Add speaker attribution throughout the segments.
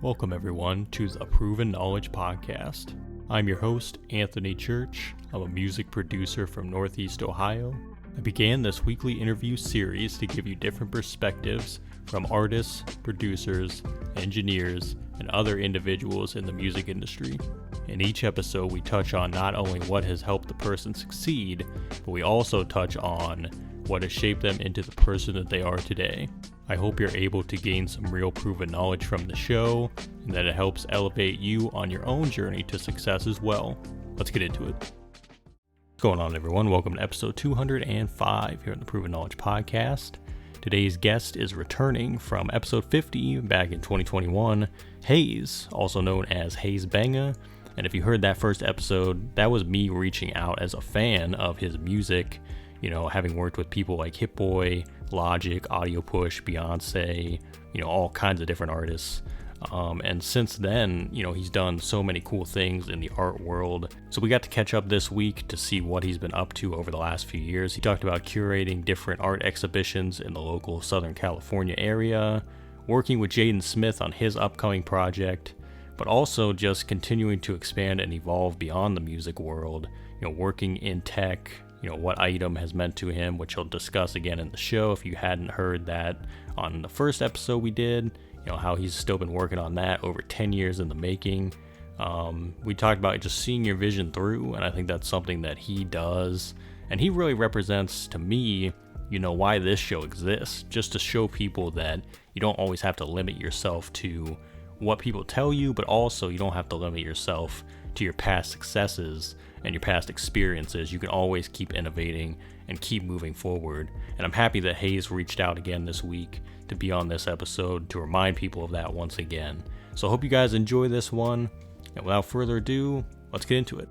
Speaker 1: Welcome everyone to the Proven Knowledge Podcast. I'm your host, Anthony Church. I'm a music producer from Northeast Ohio. I began this weekly interview series to give you different perspectives from artists, producers, engineers, and other individuals in the music industry. In each episode, we touch on not only what has helped the person succeed, but we also touch on what has shaped them into the person that they are today. I hope you're able to gain some real proven knowledge from the show, and that it helps elevate you on your own journey to success as well. Let's get into it. What's going on, everyone? Welcome to episode 205 here on the Proven Knowledge Podcast. Today's guest is returning from episode 50 back in 2021, Haze, also known as Haze Banga. And if you heard that first episode, that was me reaching out as a fan of his music, having worked with people like Hit Boy, Logic, Audio Push, Beyonce, all kinds of different artists. And since then, he's done so many cool things in the art world. So we got to catch up this week to see what he's been up to over the last few years. He talked about curating different art exhibitions in the local Southern California area, working with Jaden Smith on his upcoming project, but also just continuing to expand and evolve beyond the music world, working in tech, what item has meant to him, which he'll discuss again in the show if you hadn't heard that on the first episode we did, how he's still been working on that over 10 years in the making. We talked about just seeing your vision through, and I think that's something that he does, and he really represents to me, why this show exists, just to show people that you don't always have to limit yourself to what people tell you, but also you don't have to limit yourself to your past successes and your past experiences. You can always keep innovating and keep moving forward. And I'm happy that Haze reached out again this week to be on this episode to remind people of that once again. So I hope you guys enjoy this one. And without further ado, let's get into it.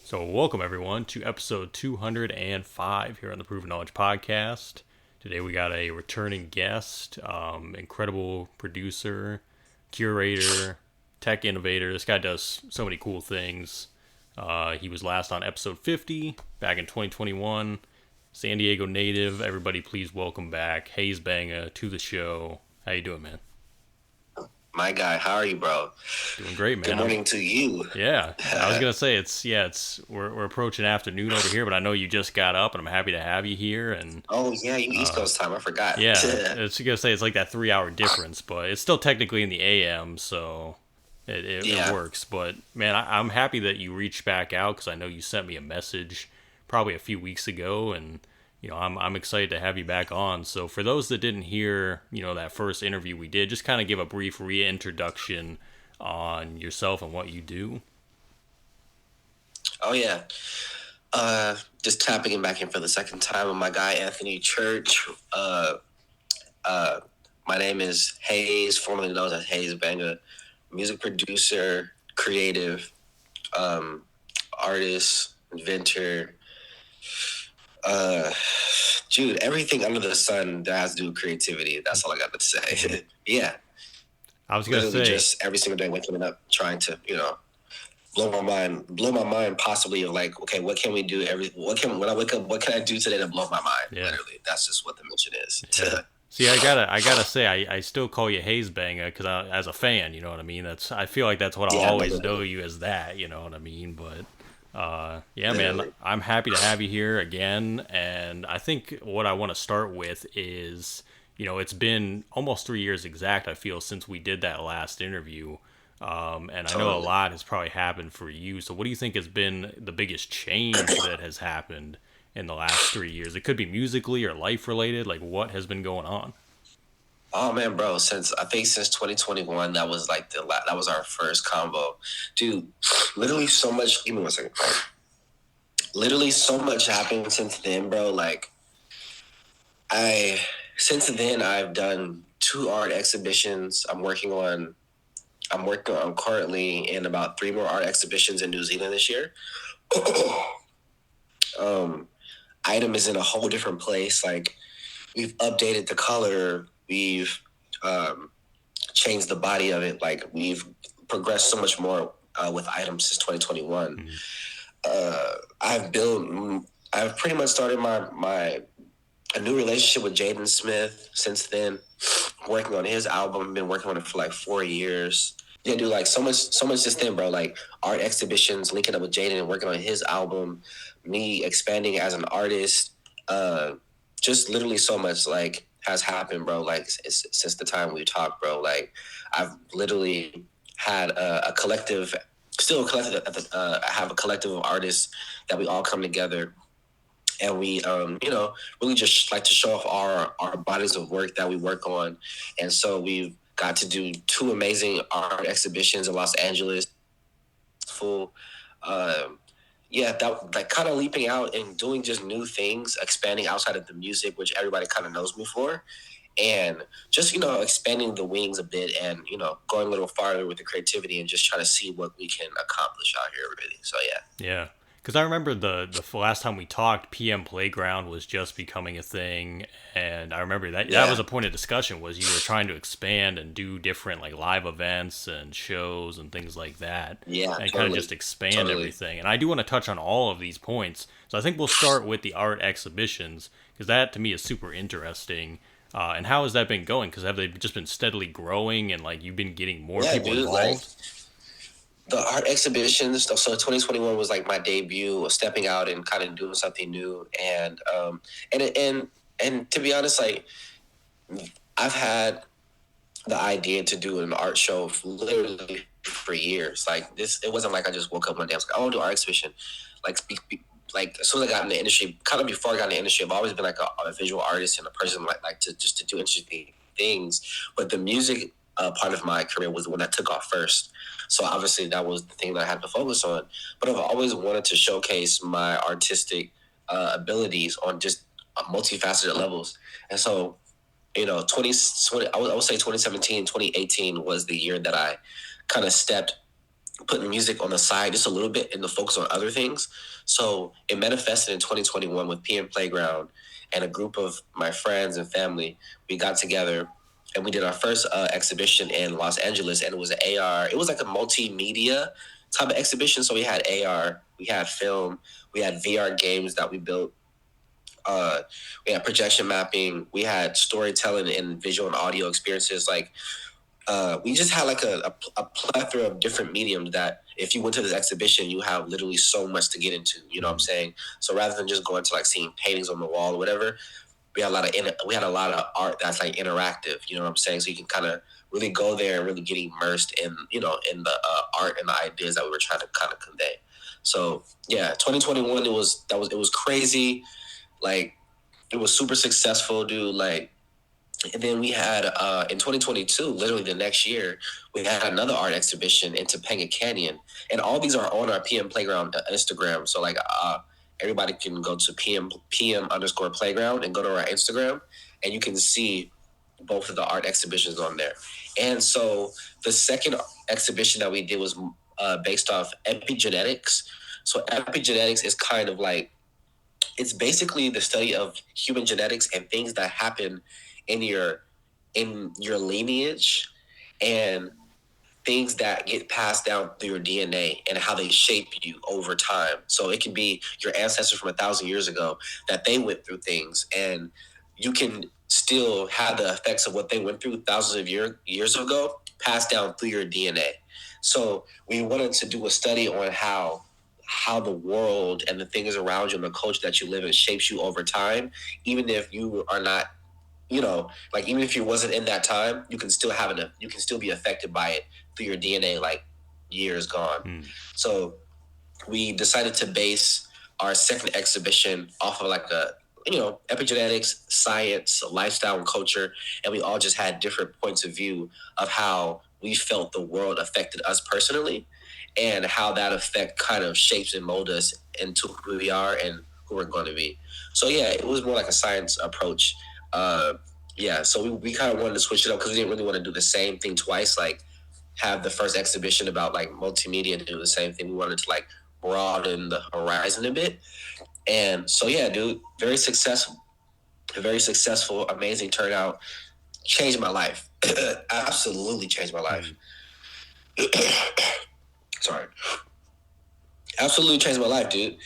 Speaker 1: So welcome everyone to episode 205 here on the Proven Knowledge Podcast. Today we got a returning guest, incredible producer, curator, tech innovator. This guy does so many cool things. He was last on episode 50 back in 2021. San Diego native. Everybody please welcome back Haze Banga to the show. How you doing, man?
Speaker 2: My guy, how are you, bro?
Speaker 1: Doing great, man.
Speaker 2: Good morning to you.
Speaker 1: Yeah, I was gonna say we're approaching afternoon over here, but I know you just got up, and I'm happy to have you here. And
Speaker 2: oh yeah, you East Coast time. I forgot.
Speaker 1: Yeah, it's gonna say it's like that 3-hour difference, but it's still technically in the AM, so it works. But man, I'm happy that you reached back out because I know you sent me a message probably a few weeks ago, and I'm excited to have you back on. So for those that didn't hear, that first interview we did, just kind of give a brief reintroduction on yourself and what you do.
Speaker 2: Oh yeah, just tapping back in for the second time with my guy Anthony Church. My name is Haze, formerly known as Haze Banga, music producer, creative, artist, inventor. Dude, everything under the sun that has to do with creativity. That's all I got to say. Yeah.
Speaker 1: I was gonna say
Speaker 2: just every single day waking up trying to, blow my mind possibly of like, okay, what can we do when I wake up, what can I do today to blow my mind?
Speaker 1: Yeah.
Speaker 2: Literally. That's just what the mission is.
Speaker 1: Yeah. See, I gotta say, I still call you Haze Banga because as a fan, you know what I mean. I feel like that's what I'll always know you as that, you know what I mean. But man, I'm happy to have you here again. And I think what I want to start with is, it's been almost 3 years exact, I feel, since we did that last interview. And I know a lot has probably happened for you. So what do you think has been the biggest change that has happened in the last 3 years? It could be musically or life related. Like, what has been going on?
Speaker 2: Oh man, bro! Since 2021, that was like that was our first combo, dude. Literally so much. Give me 1 second. Literally so much happened since then, bro. Like, since then I've done 2 art exhibitions. I'm currently in about 3 more art exhibitions in New Zealand this year. Item is in a whole different place. Like, we've updated the color. We've changed the body of it. Like, we've progressed so much more with items since 2021. I've pretty much started a new relationship with Jaden Smith since then. working on his album. I've been working on it for like 4 years. Yeah, dude, like so much just then, bro. Like art exhibitions, linking up with Jaden and working on his album, me expanding as an artist. Just literally so much like has happened, bro. Like since the time we talked, bro. Like I've literally had a collective, still a collective. I have a collective of artists that we all come together, and we really just like to show off our bodies of work that we work on. And so we've got to do 2 amazing art exhibitions in Los Angeles. Full yeah, that like kind of leaping out and doing just new things, expanding outside of the music, which everybody kind of knows me for, and just expanding the wings a bit, and going a little farther with the creativity and just trying to see what we can accomplish out here, really. So
Speaker 1: Yeah. Because I remember the last time we talked, PM Playground was just becoming a thing, and I remember that was a point of discussion, was you were trying to expand and do different like live events and shows and things like that,
Speaker 2: yeah,
Speaker 1: and
Speaker 2: totally.
Speaker 1: kind of just expand everything. And I do want to touch on all of these points, so I think we'll start with the art exhibitions, because that to me is super interesting. And how has that been going? Because have they just been steadily growing, and like you've been getting more people involved?
Speaker 2: Like, the art exhibitions, so 2021 was like my debut of stepping out and kind of doing something new. And to be honest, like I've had the idea to do an art show literally for years. Like this, it wasn't like I just woke up one day, I was like, I want to do an art exhibition. Like as soon as I got in the industry, kind of before I got in the industry, I've always been like a visual artist and a person like to do interesting things. But the music part of my career was the one that took off first. So obviously that was the thing that I had to focus on. But I've always wanted to showcase my artistic abilities on just multifaceted levels. And so, 2020, I would say 2017, 2018 was the year that I kind of putting music on the side just a little bit and the focus on other things. So it manifested in 2021 with PM Playground and a group of my friends and family. We got together and we did our first exhibition in Los Angeles, and it was an AR. It was like a multimedia type of exhibition. So we had AR, we had film, we had VR games that we built. We had projection mapping, we had storytelling and visual and audio experiences. Like we just had like a plethora of different mediums that if you went to this exhibition, you have literally so much to get into. You know what I'm saying? So rather than just going to like seeing paintings on the wall or whatever, we had a lot of art that's like interactive. You know what I'm saying? So you can kind of really go there and really get immersed in in the art and the ideas that we were trying to kind of convey. So yeah, 2021 it was crazy. Like it was super successful, dude. Like, and then we had in 2022, literally the next year, we had another art exhibition in Topanga Canyon, and all these are on our PM Playground Instagram. So like everybody can go to PM _playground and go to our Instagram, and you can see both of the art exhibitions on there. And so the second exhibition that we did was based off epigenetics. So epigenetics is kind of like, it's basically the study of human genetics and things that happen in your lineage and things that get passed down through your DNA and how they shape you over time. So it can be your ancestors from 1,000 years ago that they went through things, and you can still have the effects of what they went through thousands of years ago passed down through your DNA. So we wanted to do a study on how the world and the things around you and the culture that you live in shapes you over time, even if you are not, like even if you wasn't in that time, you can still you can still be affected by it through your DNA, like years gone. So we decided to base our second exhibition off of like a, epigenetics, science, lifestyle, and culture, and we all just had different points of view of how we felt the world affected us personally, and how that effect kind of shapes and molds us into who we are and who we're going to be. So yeah, it was more like a science approach. So we kind of wanted to switch it up because we didn't really want to do the same thing twice, like have the first exhibition about like multimedia and do the same thing. We wanted to like broaden the horizon a bit. And so yeah, dude, very successful, amazing turnout, changed my life. Absolutely changed my life. Sorry. Absolutely changed my life, dude.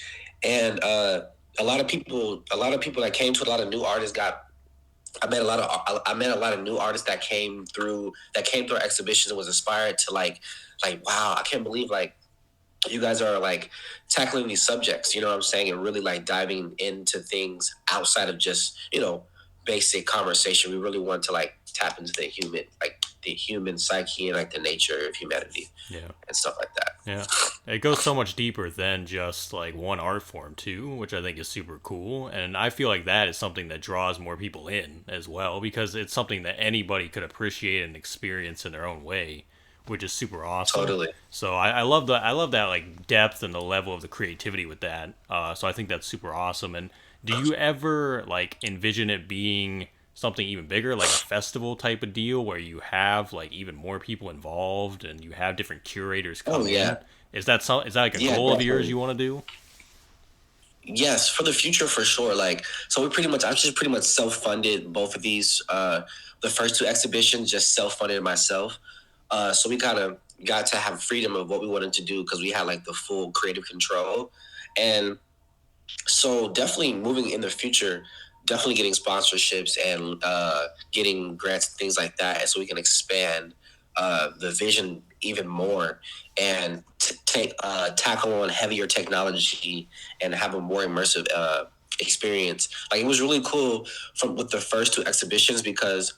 Speaker 2: And a lot of people that came to it, a lot of new artists got I met a lot of new artists that came through our exhibitions and was inspired to wow, I can't believe like you guys are like tackling these subjects, you know what I'm saying, and really like diving into things outside of just, basic conversation. We really want to like tap into the human psyche and like the nature of humanity.
Speaker 1: Yeah.
Speaker 2: And stuff like that.
Speaker 1: Yeah. It goes so much deeper than just like one art form too, which I think is super cool. And I feel like that is something that draws more people in as well, because it's something that anybody could appreciate and experience in their own way, which is super awesome.
Speaker 2: Totally.
Speaker 1: So I love that like depth and the level of the creativity with that. So I think that's super awesome. And do you ever like envision it being something even bigger, like a festival type of deal where you have like even more people involved and you have different curators come in? Is that like a goal of yours you want to do?
Speaker 2: Yes, for the future, for sure. Like, so I've just pretty much self-funded both of these. The first two exhibitions, just self-funded myself. So we kind of got to have freedom of what we wanted to do because we had like the full creative control. And so definitely moving in the future, definitely getting sponsorships and getting grants and things like that, so we can expand the vision even more and tackle on heavier technology and have a more immersive experience. Like, it was really cool with the first two exhibitions because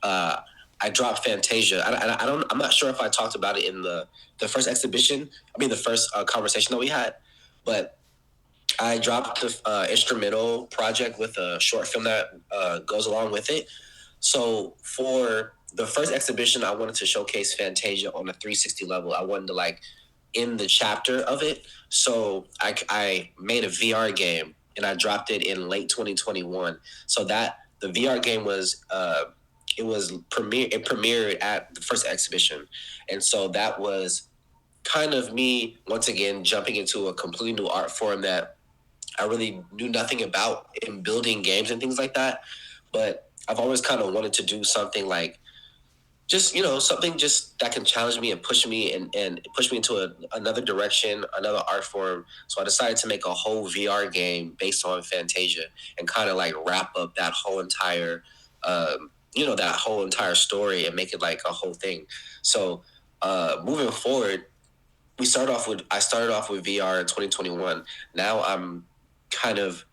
Speaker 2: I dropped Fantasia. I'm not sure if I talked about it in the first exhibition. I mean, the first conversation that we had, but I dropped the instrumental project with a short film that goes along with it. So for the first exhibition, I wanted to showcase Fantasia on a 360 level. I wanted to like in the chapter of it. So I made a VR game and I dropped it in late 2021. So that the VR game was it premiered at the first exhibition, and so that was kind of me once again jumping into a completely new art form that I really knew nothing about in building games and things like that. But I've always kind of wanted to do something like just, something just that can challenge me and push me and push me into another direction, another art form. So I decided to make a whole VR game based on Fantasia and kind of like wrap up that whole entire, that whole entire story and make it like a whole thing. So moving forward, I started off with VR in 2021. Now I'm kind of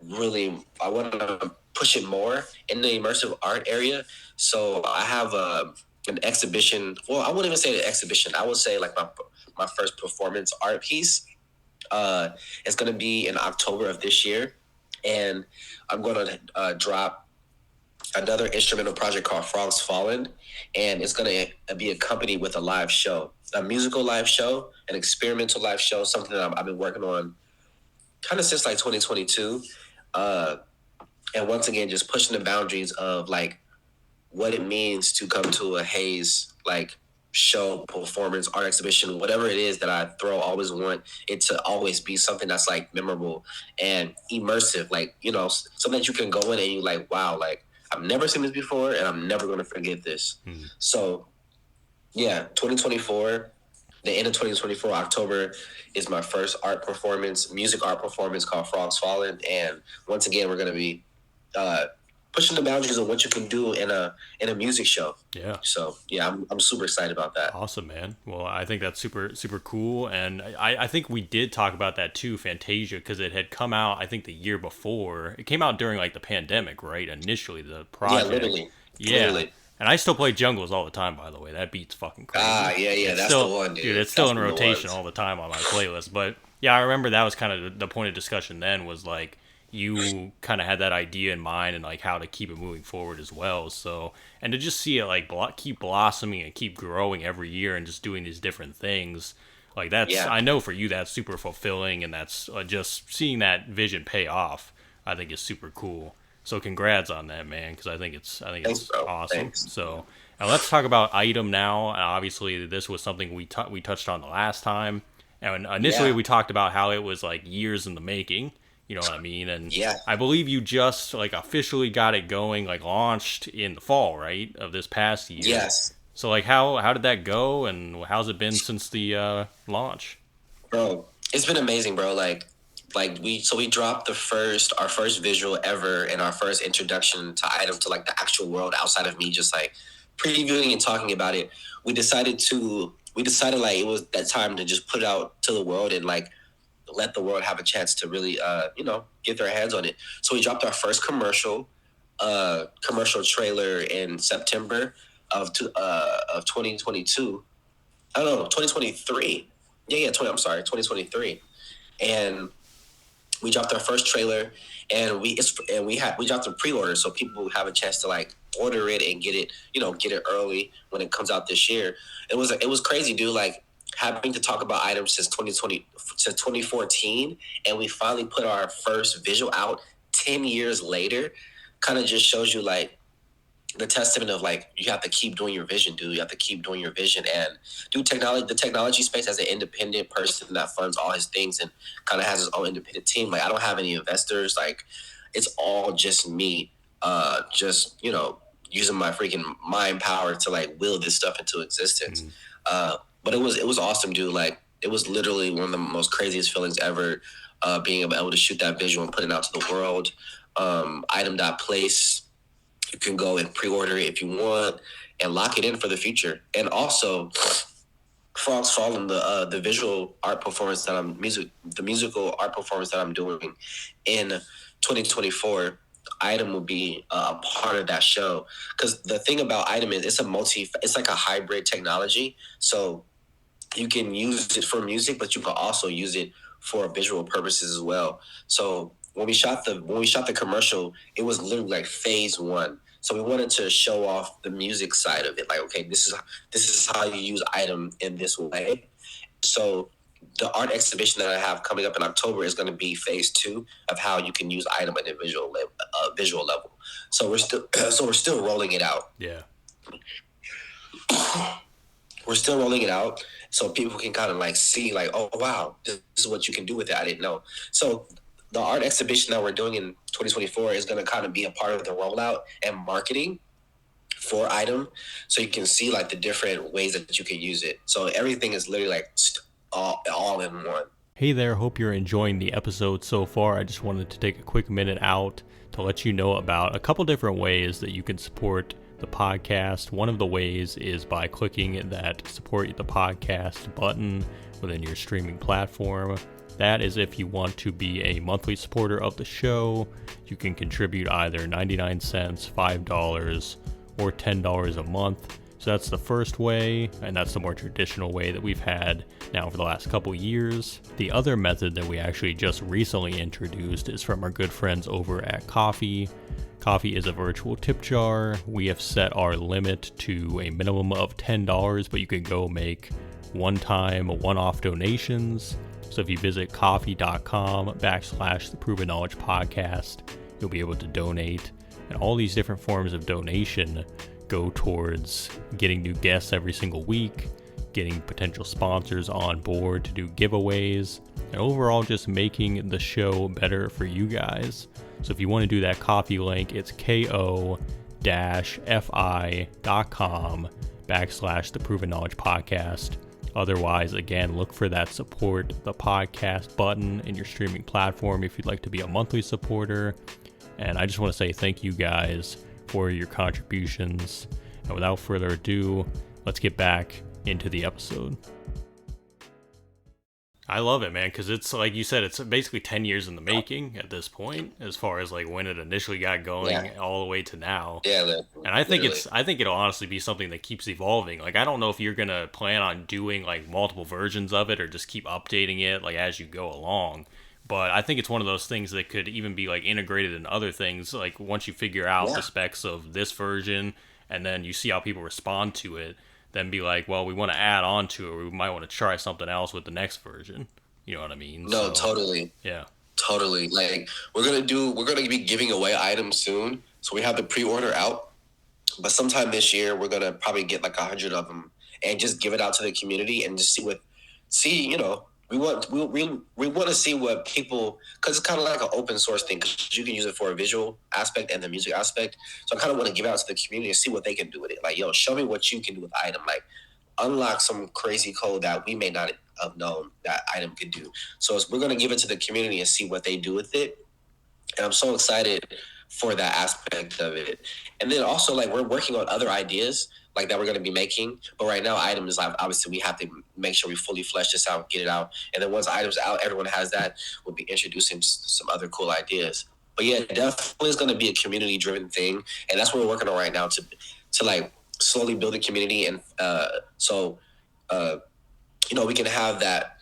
Speaker 2: I want to push it more in the immersive art area. So I have an exhibition. Well, I wouldn't even say an exhibition. I would say like my first performance art piece. It's going to be in October of this year, and I'm going to drop another instrumental project called Frogs Fallen, and it's going to be accompanied with a live show, a musical live show, an experimental live show, something that I've been working on kind of since like 2022. And once again, just pushing the boundaries of like what it means to come to a Haze like show, performance, art exhibition, whatever it is that I always want it to always be something that's like memorable and immersive, like, something that you can go in and you like, wow, like I've never seen this before and I'm never going to forget this. So yeah, 2024, the end of 2024, October, is my first music art performance called Frogs Fallen. And once again, we're going to be pushing the boundaries of what you can do in a music show.
Speaker 1: Yeah.
Speaker 2: So yeah, I'm super excited about that.
Speaker 1: Awesome, man. Well, I think that's super, super cool. And I think we did talk about that too, Fantasia, because it had come out, I think, the year before. It came out during like the pandemic, right? Initially, the project.
Speaker 2: Yeah, literally.
Speaker 1: Yeah.
Speaker 2: Literally.
Speaker 1: And I still play Jungles all the time, by the way. That beat's fucking crazy.
Speaker 2: Yeah, that's
Speaker 1: still,
Speaker 2: the one, dude.
Speaker 1: It's still in rotation all the time on my playlist. But yeah, I remember that was kind of the point of discussion then, was like you kind of had that idea in mind and like how to keep it moving forward as well. So, and to just see it like keep blossoming and keep growing every year and just doing these different things, like that's, I know for you that's super fulfilling, and that's just seeing that vision pay off, I think is super cool. So congrats on that, man, because I think it's
Speaker 2: Thanks,
Speaker 1: awesome.
Speaker 2: Thanks.
Speaker 1: So now let's talk about item now. Obviously, this was something we touched on the last time, and initially we talked about how it was like years in the making. You know what I mean? And I believe you just like officially got it going, like launched in the fall, right, of this past year.
Speaker 2: Yes.
Speaker 1: So like how did that go, and how's it been since the launch?
Speaker 2: Bro, it's been amazing, bro. Like like we dropped our first visual ever and our first introduction to item to like the actual world outside of me just like previewing and talking about it. We decided like it was that time to just put it out to the world and like let the world have a chance to really get their hands on it. So we dropped our first commercial trailer in September of 2022. I don't know, 2023. Yeah, 2023. And we dropped our first trailer, and we dropped a pre-order, so people have a chance to like order it and get it early when it comes out this year. It was crazy, dude. Like having to talk about items since 2014, and we finally put our first visual out 10 years later. Kind of just shows you like the testament of like you have to keep doing your vision, dude. You have to keep doing your vision. And dude, the technology space as an independent person that funds all his things and kind of has his own independent team. Like I don't have any investors. Like it's all just me, just using my freaking mind power to like will this stuff into existence. But it was awesome, dude. Like it was literally one of the most craziest feelings ever, being able to shoot that visual and put it out to the world. Item.place. You can go and pre-order it if you want and lock it in for the future. And also, Frogs Fallen, the visual art performance the musical art performance that I'm doing in 2024, Item will be a part of that show. Because the thing about Item is it's like a hybrid technology. So you can use it for music, but you can also use it for visual purposes as well. So when we shot the commercial, it was literally like phase one. So we wanted to show off the music side of it. Like, okay, this is how you use Item in this way. So the art exhibition that I have coming up in October is going to be phase two of how you can use Item at a visual level. So we're still rolling it out.
Speaker 1: Yeah.
Speaker 2: We're still rolling it out so people can kind of like see like, oh wow, this is what you can do with it. I didn't know. So the art exhibition that we're doing in 2024 is going to kind of be a part of the rollout and marketing for Item, so you can see like the different ways that you can use it. So everything is literally like all in one.
Speaker 1: Hey there, hope you're enjoying the episode so far. I just wanted to take a quick minute out to let you know about a couple different ways that you can support the podcast. One of the ways is by clicking that support the podcast button within your streaming platform. That is if you want to be a monthly supporter of the show. You can contribute either 99 cents, $5, or $10 a month. So that's the first way, and that's the more traditional way that we've had now for the last couple years. The other method that we actually just recently introduced is from our good friends over at Ko-fi. Ko-fi is a virtual tip jar. We have set our limit to a minimum of $10, but you can go make one-off donations. So if you visit ko-fi.com/the Proven Knowledge Podcast, you'll be able to donate. And all these different forms of donation go towards getting new guests every single week, getting potential sponsors on board to do giveaways, and overall just making the show better for you guys. So if you want to do that Ko-fi link, it's ko-fi.com/the Proven Knowledge Podcast. Otherwise, again, look for that support the podcast button in your streaming platform if you'd like to be a monthly supporter. And I just want to say thank you guys for your contributions. And without further ado, let's get back into the episode. I love it, man, because it's like you said, it's basically 10 years in the making at this point, as far as like when it initially got going all the way to now.
Speaker 2: Yeah,
Speaker 1: and I think it'll honestly be something that keeps evolving. Like I don't know if you're gonna plan on doing like multiple versions of it or just keep updating it like as you go along. But I think it's one of those things that could even be like integrated in other things. Like once you figure out the specs of this version and then you see how people respond to it, then be like, well, we want to add on to it, or we might want to try something else with the next version. You know what I mean?
Speaker 2: No, totally.
Speaker 1: Yeah.
Speaker 2: Totally. Like we're gonna be giving away items soon. So we have the pre-order out. But sometime this year we're gonna probably get like 100 of them and just give it out to the community and just we want to see what people, because it's kind of like an open source thing, because you can use it for a visual aspect and the music aspect. So I kind of want to give it out to the community and see what they can do with it. Like, yo, show me what you can do with Item. Like, unlock some crazy code that we may not have known that item could do. So we're going to give it to the community and see what they do with it. And I'm so excited for that aspect of it. And then also, like, we're working on other ideas like that we're going to be making. But right now, items, like, obviously we have to make sure we fully flesh this out, get it out. And then once items out, everyone has that, we'll be introducing some other cool ideas. But yeah, definitely is going to be a community driven thing. And that's what we're working on right now to like slowly build a community. And we can have that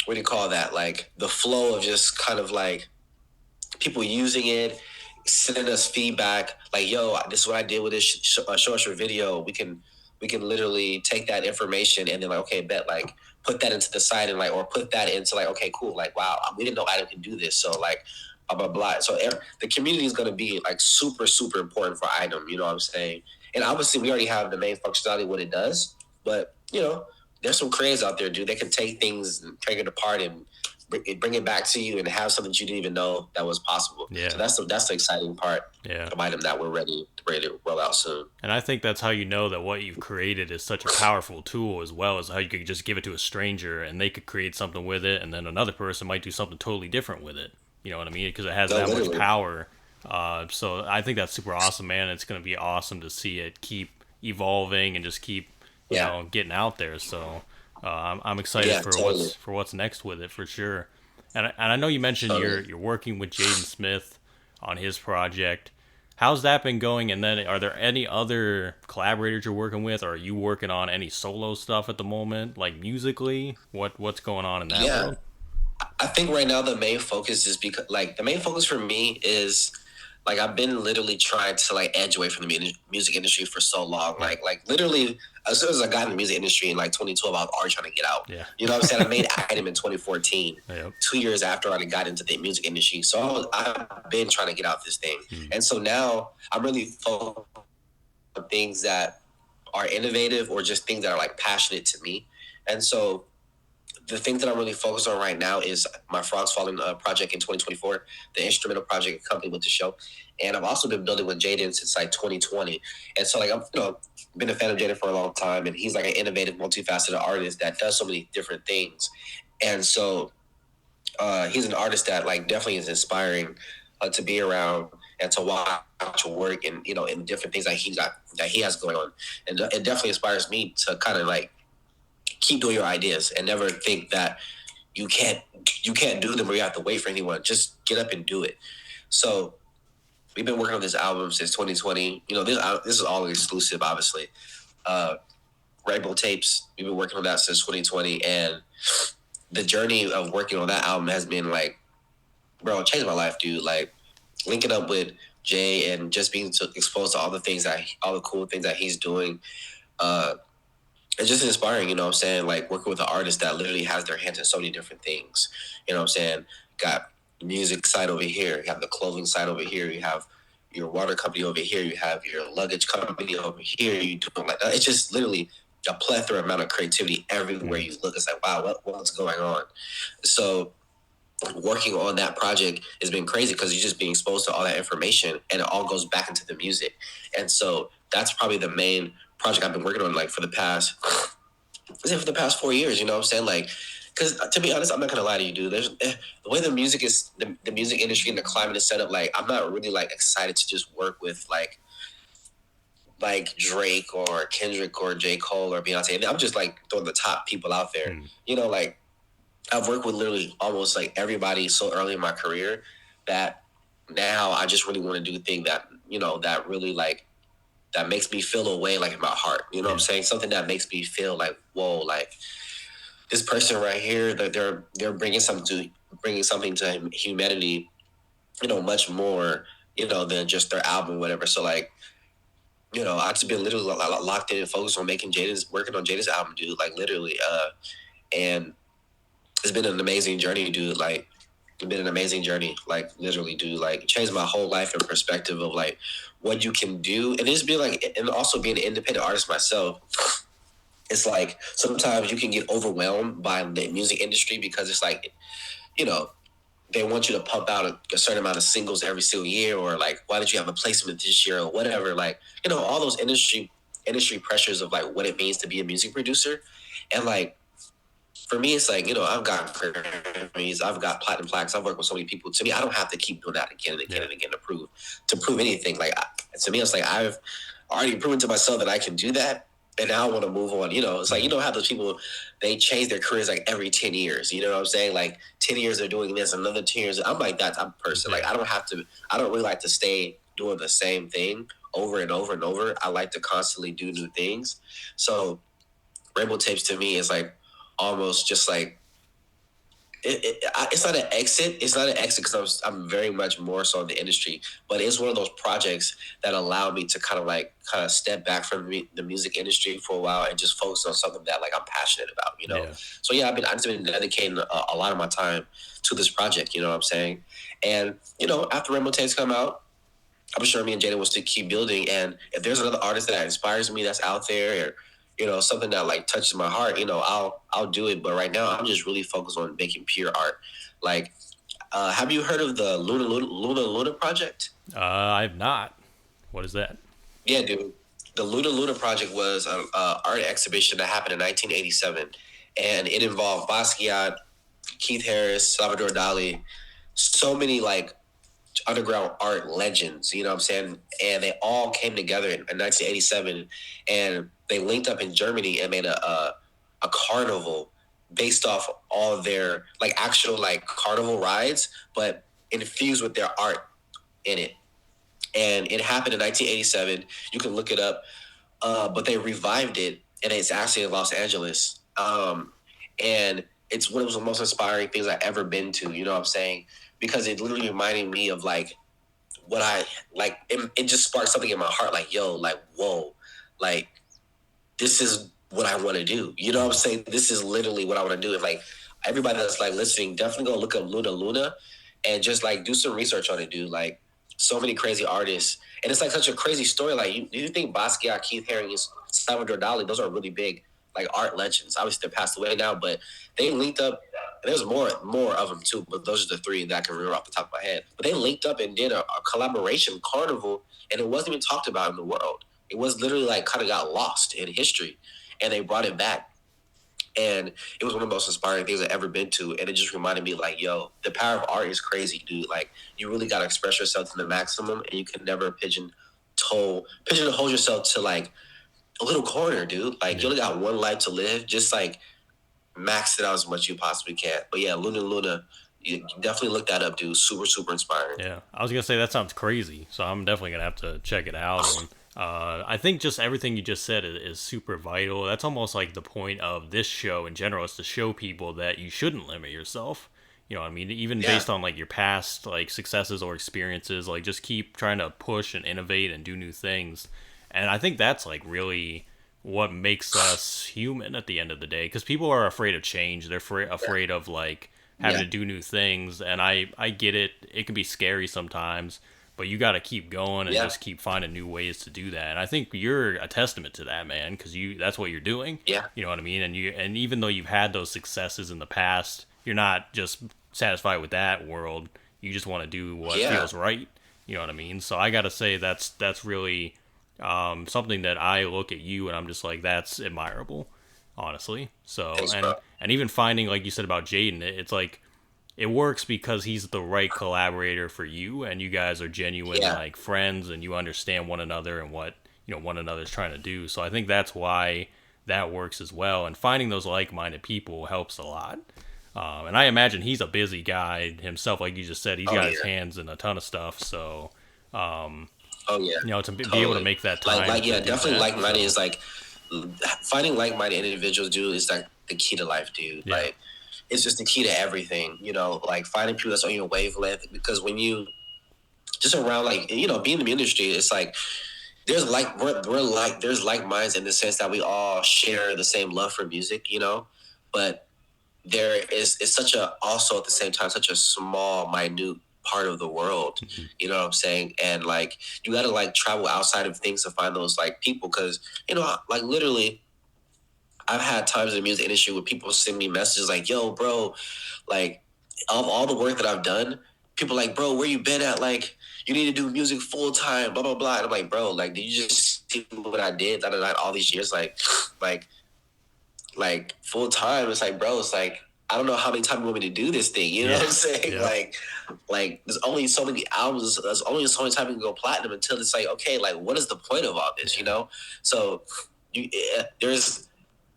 Speaker 2: what do you call that? Like the flow of just kind of like people using it, sending us feedback. Like, yo, this is what I did with this. Show us your video. We can literally take that information and then like, okay, bet, like put that into the site and like, or put that into like, okay, cool. Like, wow, we didn't know Item can do this. So like, blah, blah, blah. So the community is going to be like super, super important for Item. You know what I'm saying? And obviously we already have the main functionality of what it does, but there's some creators out there, dude. They can take things and take it apart and bring it back to you and have something you didn't even know that was possible.
Speaker 1: Yeah.
Speaker 2: So that's the exciting part of Item that we're ready to roll out soon.
Speaker 1: And I think that's how you know that what you've created is such a powerful tool, as well as how you could just give it to a stranger and they could create something with it, and then another person might do something totally different with it. You know what I mean? Because it has much power. So I think that's super awesome, man. It's going to be awesome to see it keep evolving and just keep getting out there. So I'm excited for what's next with it, for sure. And I know you mentioned you're working with Jaden Smith on his project. How's that been going? And then are there any other collaborators you're working with, or are you working on any solo stuff at the moment, like musically? What's going on in that world?
Speaker 2: I think right now the main focus is because like the main focus for me is like I've been literally trying to like edge away from the music industry for so long. Like literally as soon as I got in the music industry in like 2012, I was already trying to get out.
Speaker 1: Yeah.
Speaker 2: You know what I'm saying? I made Item in 2014, 2 years after I got into the music industry. So I've been trying to get out this thing. And so now I'm really focused on things that are innovative or just things that are like passionate to me. And so the thing that I'm really focused on right now is my Frogs Falling project in 2024, the instrumental project accompanied with the show. And I've also been building with Jaden since like 2020. And so like I've been a fan of Jaden for a long time, and he's like an innovative, multifaceted artist that does so many different things. And so he's an artist that like definitely is inspiring to be around and to watch work and in different things that he has going on. And it definitely inspires me to kind of like keep doing your ideas and never think that you can't do them or you have to wait for anyone. Just get up and do it. So we've been working on this album since 2020. This is all exclusive, obviously. Rainbow Tapes, we've been working on that since 2020. And the journey of working on that album has been like, bro, it changed my life, dude. Like linking up with Jay and just being exposed to all the cool things that he's doing. It's just inspiring, you know what I'm saying? Like working with an artist that literally has their hands in so many different things. You know what I'm saying? Got music side over here, you have the clothing side over here, you have your water company over here, you have your luggage company over here, you do like that. It's just literally a plethora amount of creativity everywhere you look. It's like, wow, what's going on? So working on that project has been crazy because you're just being exposed to all that information and it all goes back into the music. And so that's probably the main project I've been working on like for the past 4 years, you know what I'm saying? Like, because to be honest, I'm not gonna lie to you, dude. There's the way the music is, the music industry and the climate is set up. Like, I'm not really like excited to just work with like Drake or Kendrick or J. Cole or Beyonce. I'm just like throwing the top people out there. Like I've worked with literally almost like everybody so early in my career that now I just really want to do the thing that that really like that makes me feel a way like in my heart. You know what I'm saying? Something that makes me feel like, whoa, like this person right here, that they're bringing something to humanity, much more, than just their album or whatever. So like, I've just been literally locked in and focused on working on Jaden's album, dude, like literally. And it's been an amazing journey, dude. Like, it's been an amazing journey, like literally, dude. Like, changed my whole life and perspective of like what you can do, and it's been like, and also being an independent artist myself. It's like sometimes you can get overwhelmed by the music industry because it's like, they want you to pump out a certain amount of singles every single year, or like, why did you have a placement this year or whatever? Like, all those industry industry pressures of like what it means to be a music producer. And like for me, it's like, I've got Grammys, I've got platinum plaques, I've worked with so many people. To me, I don't have to keep doing that again and again and again to prove anything. Like to me, it's like I've already proven to myself that I can do that. And now I want to move on. It's like, how those people, they change their careers like every 10 years. You know what I'm saying? Like 10 years they're doing this, another 10 years. I'm like that type of person. Like I don't really like to stay doing the same thing over and over and over. I like to constantly do new things. So Rainbow Tapes to me is like almost just like, it's not an exit. It's not an exit because I'm very much more so in the industry, but it's one of those projects that allow me to kind of step back from the music industry for a while and just focus on something that like I'm passionate about.
Speaker 1: Yeah.
Speaker 2: So yeah, I've just been dedicating a lot of my time to this project. You know what I'm saying? And after Rainbow Tapes come out, I'm sure me and Jaden will still keep building. And if there's another artist that inspires me that's out there, or something that like touches my heart, I'll do it. But right now, I'm just really focused on making pure art. Like, have you heard of the Luna project?
Speaker 1: I've not. What is that?
Speaker 2: Yeah, dude. The Luna project was an art exhibition that happened in 1987, and it involved Basquiat, Keith Harris, Salvador Dali, so many like underground art legends, you know what I'm saying? And they all came together in 1987, and they linked up in Germany and made a carnival based off all of their like actual like carnival rides, but infused with their art in it. And it happened in 1987. You can look it up, but they revived it, and it's actually in Los Angeles. And it's one of the most inspiring things I've ever been to, you know what I'm saying? Because it literally reminded me of like what I like. It just sparked something in my heart, like, yo, like, whoa, like this is what I want to do. You know what I'm saying? This is literally what I want to do. And like everybody that's like listening, definitely go look up Luna and just like do some research on it, dude. Like so many crazy artists. And it's like such a crazy story. Like you think Basquiat, Keith Haring, Salvador Dali, those are really big like art legends. Obviously they're passed away now, but they linked up. And there's more of them too, but those are the three that I can remember off the top of my head. But they linked up and did a collaboration carnival, and it wasn't even talked about in the world. It was literally like kind of got lost in history, and they brought it back. And it was one of the most inspiring things I've ever been to. And it just reminded me like, yo, the power of art is crazy, dude. Like you really got to express yourself to the maximum, and you can never pigeonhole yourself to like a little corner, dude. Like you only got one life to live. Just like max it out as much as you possibly can. But yeah, Luna, you definitely look that up, dude. Super, super inspiring.
Speaker 1: Yeah, I was gonna say that sounds crazy, so I'm definitely gonna have to check it out. And I think just everything you just said is super vital. That's almost like the point of this show in general, is to show people that you shouldn't limit yourself. You know what I mean? Even based on like your past like successes or experiences, like just keep trying to push and innovate and do new things. And I think that's like really what makes us human at the end of the day, because people are afraid of change. They're afraid of like having to do new things, and I get it. It can be scary sometimes, but you got to keep going and just keep finding new ways to do that. And I think you're a testament to that, man, because that's what you're doing.
Speaker 2: Yeah,
Speaker 1: you know what I mean. And even though you've had those successes in the past, you're not just satisfied with that world. You just want to do what feels right. You know what I mean. So I got to say that's really something that I look at you and I'm just like, that's admirable, honestly. So, and even finding, like you said about Jaden, it's like, it works because he's the right collaborator for you, and you guys are genuine like friends, and you understand one another and what, one another's trying to do. So I think that's why that works as well. And finding those like-minded people helps a lot. And I imagine he's a busy guy himself, like you just said. He's got his hands in a ton of stuff. So, to be able to make that time.
Speaker 2: Definitely like-minded is like finding like-minded individuals, dude, is like the key to life, dude. Yeah. Like it's just the key to everything, like finding people that's on your wavelength, because when you just around like, being in the industry, it's like there's like there's like minds in the sense that we all share the same love for music, but there is such a, also at the same time, such a small, minute part of the world, you know what I'm saying? And like you gotta like travel outside of things to find those like people, because like literally I've had times in the music industry where people send me messages like, yo bro, like of all the work that I've done, people like, bro, where you been at? Like, you need to do music full time, blah blah blah. And I'm like, bro, like, did you just see what I did? All these years, like full time. It's like, bro, it's like, I don't know how many times you want me to do this thing. You know what I'm saying?
Speaker 1: Yeah.
Speaker 2: Like there's only so many albums. There's only so many times you can go platinum until it's like, okay, like what is the point of all this? You know? So it's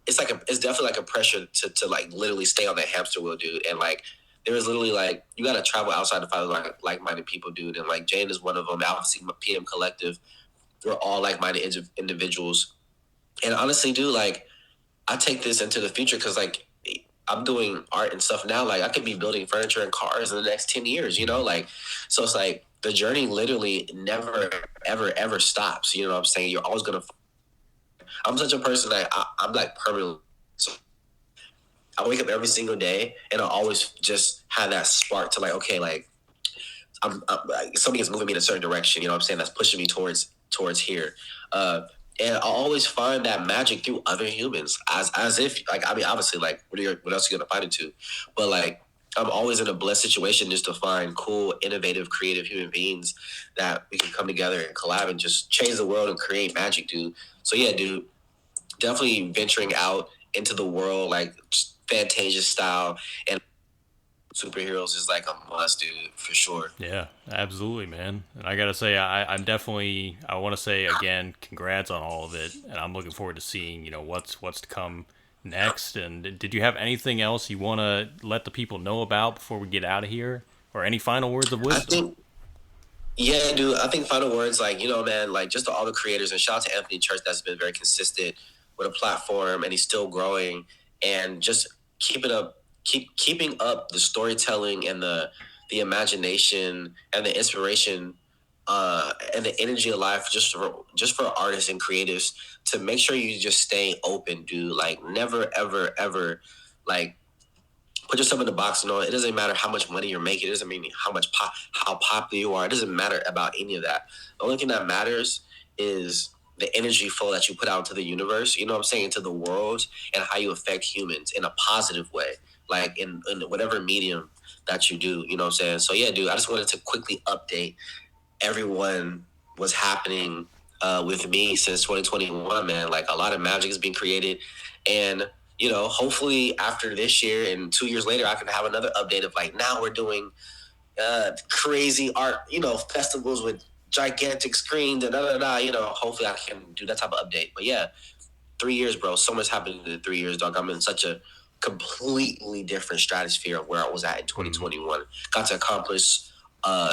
Speaker 2: definitely like a pressure to like literally stay on that hamster wheel, dude. And like there is literally like you got to travel outside to find like-minded people, dude. And like Jane is one of them. Obviously, PM Collective. We're all like-minded individuals. And honestly, dude, like I take this into the future because like I'm doing art and stuff now. Like I could be building furniture and cars in the next 10 years, you know? Like, so it's like the journey literally never, ever, ever stops. You know what I'm saying? You're always going to, I'm such a person that I'm like permanently. So I wake up every single day and I always just have that spark to like, okay, like I'm like, something is moving me in a certain direction. You know what I'm saying? That's pushing me towards here. And I always find that magic through other humans, as if like I mean, obviously, like what else are you gonna find it to? But like I'm always in a blessed situation just to find cool, innovative, creative human beings that we can come together and collab and just change the world and create magic, dude. So yeah, dude, definitely venturing out into the world like Fantasia style and superheroes is like a must, dude, for sure.
Speaker 1: Yeah, absolutely, man. And I gotta say, I want to say again, congrats on all of it, and I'm looking forward to seeing, what's to come next. And did you have anything else you want to let the people know about before we get out of here, or any final words of wisdom?
Speaker 2: Yeah, dude, I think final words, like, man, like just to all the creators, and shout out to Anthony Church that's been very consistent with a platform, and he's still growing, and just keeping up the storytelling and the imagination and the inspiration and the energy of life just for artists and creatives to make sure you just stay open, dude. Like never, ever, ever, like put yourself in the box. It doesn't matter how much money you're making. It doesn't mean how popular you are. It doesn't matter about any of that. The only thing that matters is the energy flow that you put out into the universe, you know what I'm saying, into the world, and how you affect humans in a positive way, like in whatever medium that you do, you know what I'm saying? So yeah, dude, I just wanted to quickly update everyone what's happening with me since 2021, man. Like a lot of magic is being created, and hopefully after this year and 2 years later, I can have another update of like, now we're doing crazy art, festivals with gigantic screens and hopefully I can do that type of update. But yeah, 3 years, bro. So much happened in 3 years, dog. I'm in such a completely different stratosphere of where I was at in 2021. Got to accomplish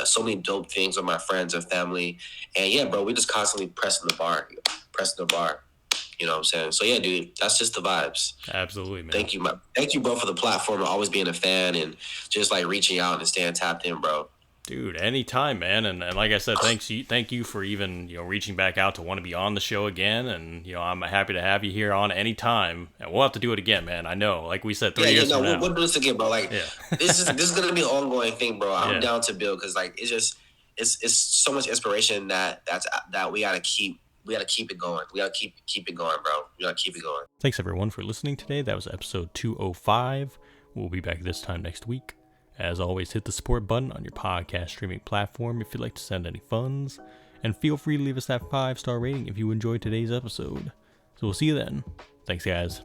Speaker 2: so many dope things with my friends and family. And yeah, bro, we just constantly pressing the bar. You know what I'm saying? So yeah, dude, that's just the vibes.
Speaker 1: Absolutely, man.
Speaker 2: Thank you, bro, for the platform and always being a fan and just like reaching out and staying tapped in, bro.
Speaker 1: Dude, anytime, man. And like I said, thank you for even, reaching back out to want to be on the show again. And, I'm happy to have you here on anytime. And we'll have to do it again, man. I know. Like we said, 3 years from now.
Speaker 2: We'll do this again, bro. Like, this is going to be an ongoing thing, bro. I'm down to build because, like, it's so much inspiration that we got to keep. We got to keep it going. We got to keep it going, bro. We got to keep it going.
Speaker 1: Thanks, everyone, for listening today. That was episode 205. We'll be back this time next week. As always, hit the support button on your podcast streaming platform if you'd like to send any funds. And feel free to leave us that 5-star rating if you enjoyed today's episode. So we'll see you then. Thanks, guys.